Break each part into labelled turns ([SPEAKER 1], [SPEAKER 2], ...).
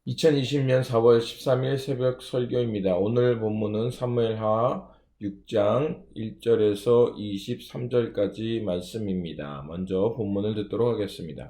[SPEAKER 1] 2020년 4월 13일 새벽 설교입니다. 오늘 본문은 사무엘하 6장 1절에서 23절까지 말씀입니다. 먼저 본문을 듣도록 하겠습니다.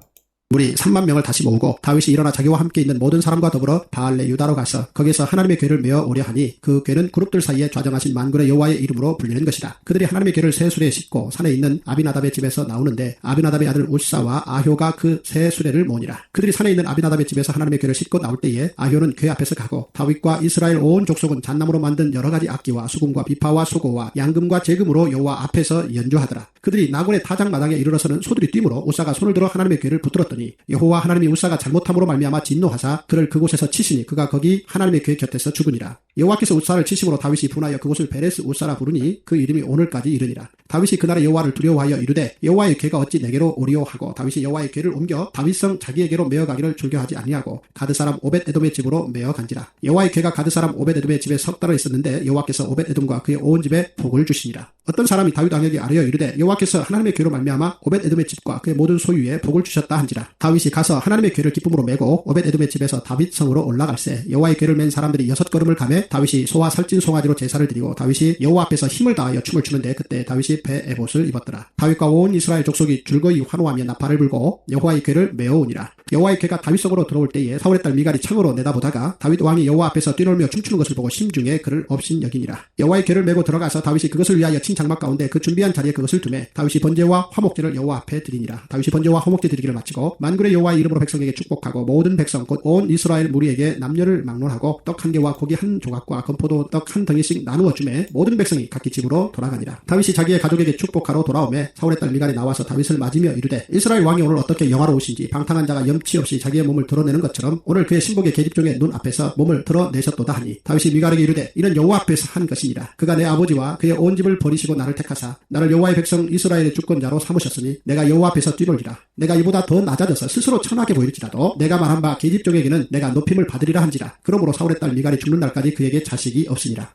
[SPEAKER 2] 무리 3만 명을 다시 모으고 다윗이 일어나 자기와 함께 있는 모든 사람과 더불어 바알레 유다로 가서 거기서 하나님의 궤를 메어 오려 하니 그 궤는 그룹들 사이에 좌정하신 만군의 여호와의 이름으로 불리는 것이다. 그들이 하나님의 궤를 새 수레에 싣고 산에 있는 아비나답의 집에서 나오는데 아비나답의 아들 우사와 아효가 그 새 수레를 모으니라. 그들이 산에 있는 아비나답의 집에서 하나님의 궤를 싣고 나올 때에 아효는 궤 앞에서 가고 다윗과 이스라엘 온 족속은 잣나무로 만든 여러 가지 악기와 수금과 비파와 수고와 양금과 제금으로 여호와 앞에서 연주하더라. 그들이 나곤의 타작마당에 이르러서는 소들이 뛰므로 우사가 손을 들어 하나님의 궤를 붙들었더니 여호와 하나님이 우사가 잘못함으로 말미암아 진노하사 그를 그곳에서 치시니 그가 거기 하나님의 궤 곁에서 죽으니라. 여호와께서 우사를 치심으로 다윗이 분하여 그곳을 베레스 우사라 부르니 그 이름이 오늘까지 이르니라. 다윗이 그날에 여호와를 두려워하여 이르되 여호와의 궤가 어찌 내게로 오리오 하고 다윗이 여호와의 궤를 옮겨 다윗성 자기에게로 메어가기를 즐겨하지 아니하고 가드 사람 오벳에돔의 집으로 메어간지라. 여호와의 궤가 가드 사람 오벳에돔의 집에 석 달을 있었는데 여호와께서 오벳에돔과 그의 온 집에 복을 주시니라. 어떤 사람이 다윗 왕에게 아뢰어 이르되 여호와께서 하나님의 궤로 말미암아 오벳에돔의 집과 그의 모든 소유에 복을 주셨다 한지라. 다윗이 가서 하나님의 궤를 기쁨으로 메고 오벳에돔의 집에서 다윗성으로 올라갈새 여호와의 궤를 맨 사람들이 6걸음을 가매 다윗이 소와 살찐 송아지로 제사를 드리고 다윗이 여호와 앞에서 힘을 다하여 춤을 추는데 그때 다윗이 배 에봇을 입었더라. 다윗과 온 이스라엘 족속이 즐거이 환호하며 나팔을 불고 여호와의 궤를 메어오니라. 여호와의 궤가 다윗성으로 들어올 때에 사울의 딸 미갈이 창으로 내다보다가 다윗 왕이 여호와 앞에서 뛰놀며 춤추는 것을 보고 심중에 그를 업신여기니라. 여호와의 궤를 메고 들어가서 다윗이 그것을 위하여 친 장막 가운데 그 준비한 자리에 그것을 두매 다윗이 번제와 화목제를 여호와 앞에 드리니라. 다윗이 번제와 화목제 드리기를 마치고 만군의 여호와의 이름으로 백성에게 축복하고 모든 백성 곧 온 이스라엘 무리에게 남녀를 막론하고 떡 한 개와 고기 한 조각과 건포도 떡 한 덩이씩 나누어 주매 모든 백성이 각기 집으로 돌아가니라. 다윗이 자기의 가족에게 축복하러 돌아오매 사울의 딸 미갈이 나와서 다윗을 맞으며 이르되 이스라엘 왕이 오늘 어떻게 영화로우신지 방탕한 자가 염치 없이 자기의 몸을 드러내는 것처럼 오늘 그의 신복의 계집종의 눈 앞에서 몸을 드러내셨도다 하니 다윗이 미갈에게 이르되 이는 여호와 앞에서 한 것이니라. 그가 내 아버지와 그의 온 집을 버리시고 나를 택하사 나를 여호와의 백성 이스라엘의 주권자로 삼으셨으니 내가 여호와 앞에서 뛰놀리라. 내가 이보다 더 낮아져서 스스로 천하게 보일지라도 내가 말한 바 계집종에게는 내가 높임을 받으리라 한지라. 그러므로 사울의 딸 미갈이 죽는 날까지 그에게 자식이 없으니라.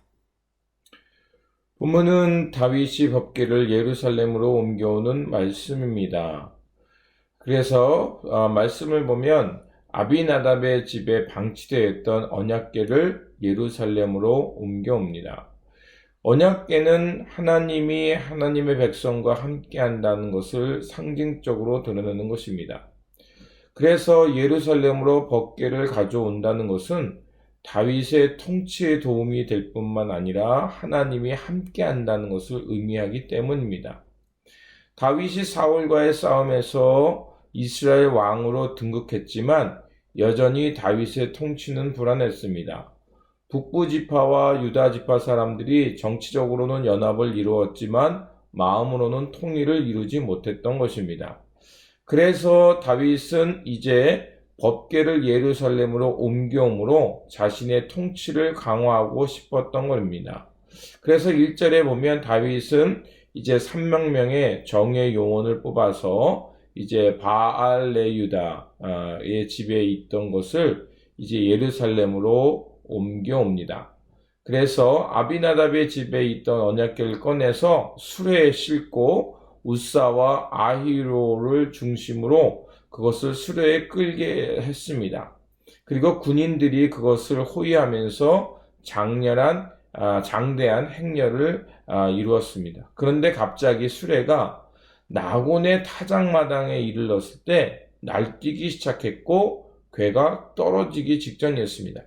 [SPEAKER 1] 본문은 다윗이 법궤를 예루살렘으로 옮겨오는 말씀입니다. 그래서 말씀을 보면 아비나답의 집에 방치되어 있던 언약궤를 예루살렘으로 옮겨옵니다. 언약궤는 하나님이 하나님의 백성과 함께 한다는 것을 상징적으로 드러내는 것입니다. 그래서 예루살렘으로 법궤를 가져온다는 것은 다윗의 통치에 도움이 될 뿐만 아니라 하나님이 함께 한다는 것을 의미하기 때문입니다. 다윗이 사울과의 싸움에서 이스라엘 왕으로 등극했지만 여전히 다윗의 통치는 불안했습니다. 북부 지파와 유다 지파 사람들이 정치적으로는 연합을 이루었지만 마음으로는 통일을 이루지 못했던 것입니다. 그래서 다윗은 이제 법궤를 예루살렘으로 옮겨옴으로 자신의 통치를 강화하고 싶었던 겁니다. 그래서 1절에 보면 다윗은 이제 300명의 정예 요원을 뽑아서 이제 바알레 유다의 집에 있던 것을 이제 예루살렘으로 옮겨옵니다. 그래서 아비나답의 집에 있던 언약궤를 꺼내서 수레에 싣고 우사와 아히로를 중심으로 그것을 수레에 끌게 했습니다. 그리고 군인들이 그것을 호위하면서 장대한 행렬을 이루었습니다. 그런데 갑자기 수레가 나곤의 타작마당에 이르렀을 때 날뛰기 시작했고 궤가 떨어지기 직전이었습니다.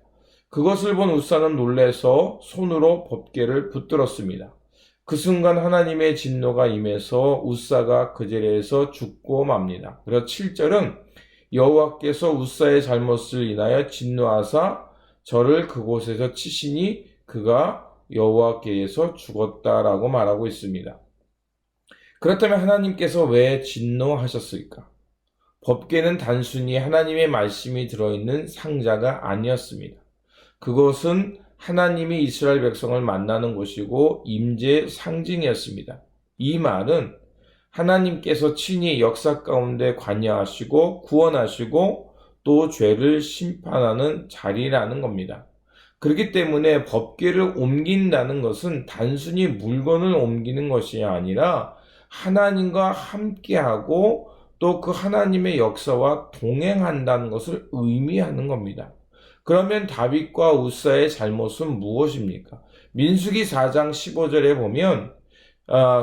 [SPEAKER 1] 그것을 본 우사는 놀라서 손으로 법궤를 붙들었습니다. 그 순간 하나님의 진노가 임해서 우사가 그 자리에서 죽고 맙니다. 그래서 7절은 여호와께서 우사의 잘못을 인하여 진노하사 저를 그곳에서 치시니 그가 여호와께서 죽었다라고 말하고 있습니다. 그렇다면 하나님께서 왜 진노하셨을까? 법궤는 단순히 하나님의 말씀이 들어있는 상자가 아니었습니다. 그것은 하나님이 이스라엘 백성을 만나는 곳이고 임재의 상징이었습니다. 이 말은 하나님께서 친히 역사 가운데 관여하시고 구원하시고 또 죄를 심판하는 자리라는 겁니다. 그렇기 때문에 법궤를 옮긴다는 것은 단순히 물건을 옮기는 것이 아니라 하나님과 함께하고 또 그 하나님의 역사와 동행한다는 것을 의미하는 겁니다. 그러면 다윗과 우사의 잘못은 무엇입니까? 민수기 4장 15절에 보면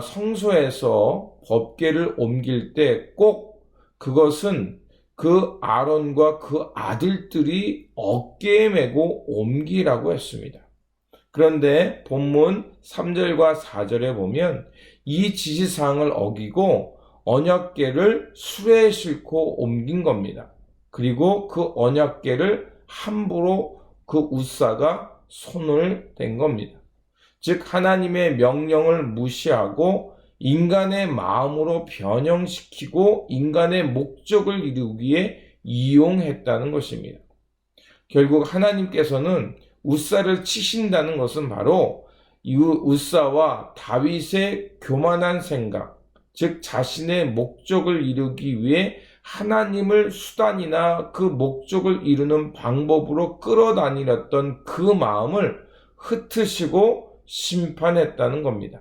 [SPEAKER 1] 성소에서 법궤를 옮길 때 꼭 그것은 그 아론과 그 아들들이 어깨에 메고 옮기라고 했습니다. 그런데 본문 3절과 4절에 보면 이 지시사항을 어기고 언약궤를 수레에 싣고 옮긴 겁니다. 그리고 그 언약궤를 함부로 그 우사가 손을 댄 겁니다. 즉 하나님의 명령을 무시하고 인간의 마음으로 변형시키고 인간의 목적을 이루기 위해 이용했다는 것입니다. 결국 하나님께서는 우사를 치신다는 것은 바로 이 우사와 다윗의 교만한 생각, 즉 자신의 목적을 이루기 위해 하나님을 수단이나 그 목적을 이루는 방법으로 끌어다니렸던 그 마음을 흩으시고 심판했다는 겁니다.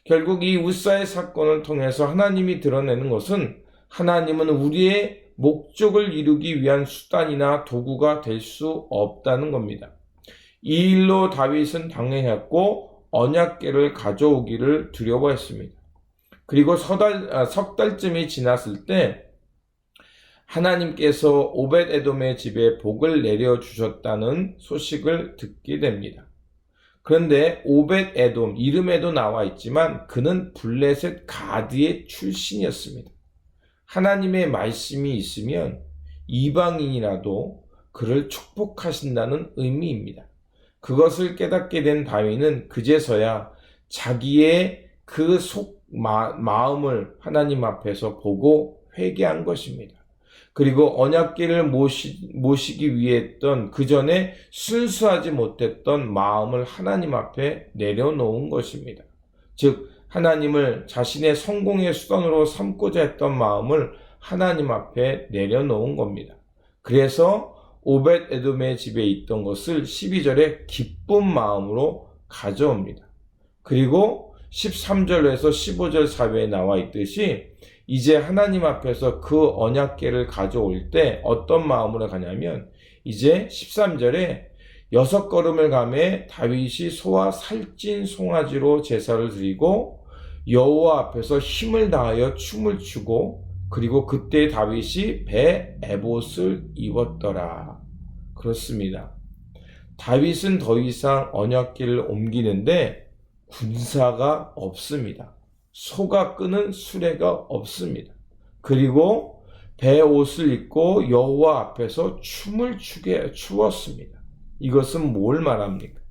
[SPEAKER 1] 결국 이 우사의 사건을 통해서 하나님이 드러내는 것은 하나님은 우리의 목적을 이루기 위한 수단이나 도구가 될 수 없다는 겁니다. 이 일로 다윗은 당황했고 언약궤를 가져오기를 두려워했습니다. 그리고 석 달쯤이 지났을 때 하나님께서 오벳에돔의 집에 복을 내려주셨다는 소식을 듣게 됩니다. 그런데 오벳에돔 이름에도 나와 있지만 그는 블레셋 가드의 출신이었습니다. 하나님의 말씀이 있으면 이방인이라도 그를 축복하신다는 의미입니다. 그것을 깨닫게 된 다윗은 그제서야 자기의 그 마음을 하나님 앞에서 보고 회개한 것입니다. 그리고 언약궤를 모시기 위해 했던 그 전에 순수하지 못했던 마음을 하나님 앞에 내려놓은 것입니다. 즉 하나님을 자신의 성공의 수단으로 삼고자 했던 마음을 하나님 앞에 내려놓은 겁니다. 그래서 오벳에돔의 집에 있던 것을 12절에 기쁜 마음으로 가져옵니다. 그리고 13절에서 15절 사회에 나와 있듯이 이제 하나님 앞에서 그 언약궤를 가져올 때 어떤 마음으로 가냐면 이제 13절에 6걸음을 가매 다윗이 소와 살찐 송아지로 제사를 드리고 여호와 앞에서 힘을 다하여 춤을 추고 그리고 그때 다윗이 배 에봇을 입었더라. 그렇습니다. 다윗은 더 이상 언약궤를 옮기는데 군사가 없습니다. 소가 끄는 수레가 없습니다. 그리고 배 옷을 입고 여호와 앞에서 춤을 추었습니다. 이것은 뭘 말합니까?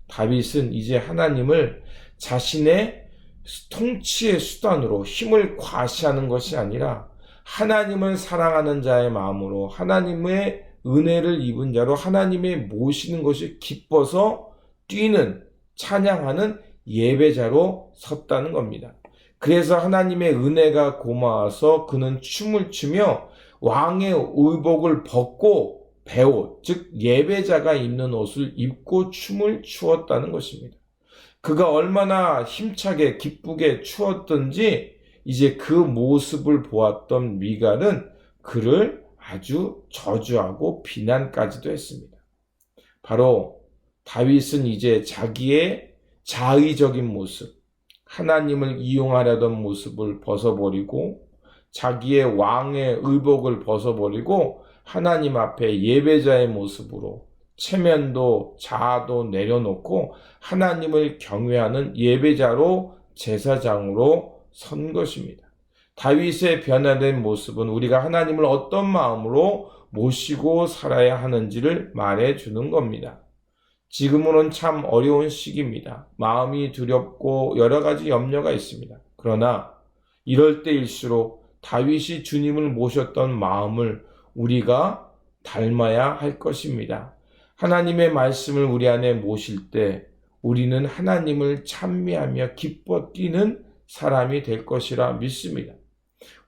[SPEAKER 1] 다윗은 이제 하나님을 자신의 통치의 수단으로 힘을 과시하는 것이 아니라 하나님을 사랑하는 자의 마음으로 하나님의 은혜를 입은 자로 하나님의 모시는 것이 기뻐서 뛰는 찬양하는 예배자로 섰다는 겁니다. 그래서 하나님의 은혜가 고마워서 그는 춤을 추며 왕의 의복을 벗고 배옷, 즉 예배자가 입는 옷을 입고 춤을 추었다는 것입니다. 그가 얼마나 힘차게 기쁘게 추었던지 이제 그 모습을 보았던 미갈은 그를 아주 저주하고 비난까지도 했습니다. 바로 다윗은 이제 자기의 자의적인 모습, 하나님을 이용하려던 모습을 벗어버리고 자기의 왕의 의복을 벗어버리고 하나님 앞에 예배자의 모습으로 체면도 자아도 내려놓고 하나님을 경외하는 예배자로 제사장으로 선 것입니다. 다윗의 변화된 모습은 우리가 하나님을 어떤 마음으로 모시고 살아야 하는지를 말해주는 겁니다. 지금은 참 어려운 시기입니다. 마음이 두렵고 여러 가지 염려가 있습니다. 그러나 이럴 때일수록 다윗이 주님을 모셨던 마음을 우리가 닮아야 할 것입니다. 하나님의 말씀을 우리 안에 모실 때 우리는 하나님을 찬미하며 기뻐 뛰는 사람이 될 것이라 믿습니다.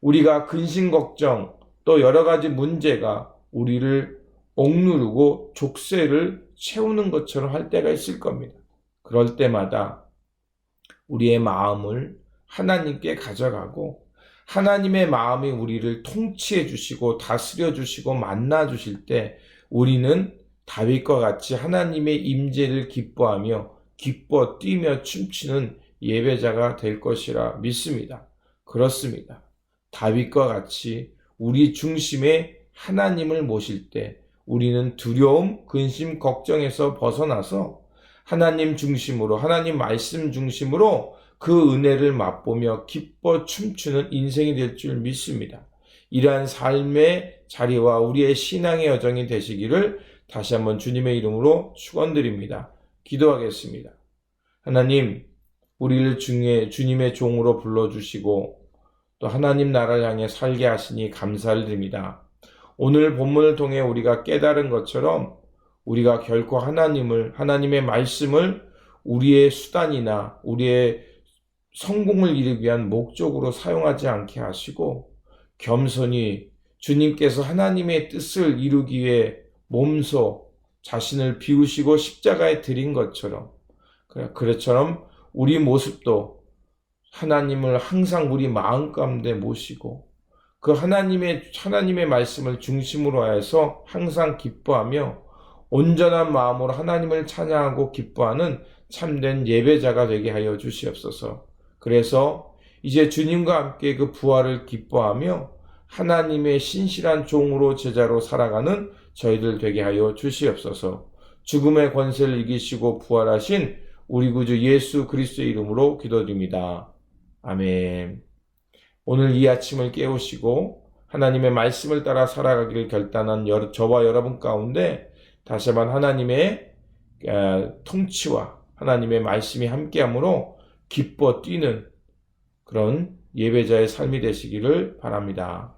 [SPEAKER 1] 우리가 근심 걱정 또 여러 가지 문제가 우리를 억누르고 족쇄를 채우는 것처럼 할 때가 있을 겁니다. 그럴 때마다 우리의 마음을 하나님께 가져가고 하나님의 마음이 우리를 통치해 주시고 다스려 주시고 만나 주실 때 우리는 다윗과 같이 하나님의 임재를 기뻐하며 기뻐 뛰며 춤추는 예배자가 될 것이라 믿습니다. 그렇습니다. 다윗과 같이 우리 중심에 하나님을 모실 때 우리는 두려움, 근심, 걱정에서 벗어나서 하나님 중심으로, 하나님 말씀 중심으로 그 은혜를 맛보며 기뻐 춤추는 인생이 될 줄 믿습니다. 이러한 삶의 자리와 우리의 신앙의 여정이 되시기를 다시 한번 주님의 이름으로 축원드립니다. 기도하겠습니다. 하나님, 우리를 주님의 종으로 불러주시고 또 하나님 나라를 향해 살게 하시니 감사를 드립니다. 오늘 본문을 통해 우리가 깨달은 것처럼 우리가 결코 하나님의 말씀을 우리의 수단이나 우리의 성공을 이루기 위한 목적으로 사용하지 않게 하시고 겸손히 주님께서 하나님의 뜻을 이루기 위해 몸소 자신을 비우시고 십자가에 드린 것처럼 그처럼 우리 모습도 하나님을 항상 우리 마음 가운데 모시고 그 하나님의 말씀을 중심으로 해서 항상 기뻐하며 온전한 마음으로 하나님을 찬양하고 기뻐하는 참된 예배자가 되게 하여 주시옵소서. 그래서 이제 주님과 함께 그 부활을 기뻐하며 하나님의 신실한 종으로 제자로 살아가는 저희들 되게 하여 주시옵소서. 죽음의 권세를 이기시고 부활하신 우리 구주 예수 그리스도의 이름으로 기도드립니다. 아멘. 오늘 이 아침을 깨우시고 하나님의 말씀을 따라 살아가기를 결단한 저와 여러분 가운데 다시 한번 하나님의 통치와 하나님의 말씀이 함께함으로 기뻐 뛰는 그런 예배자의 삶이 되시기를 바랍니다.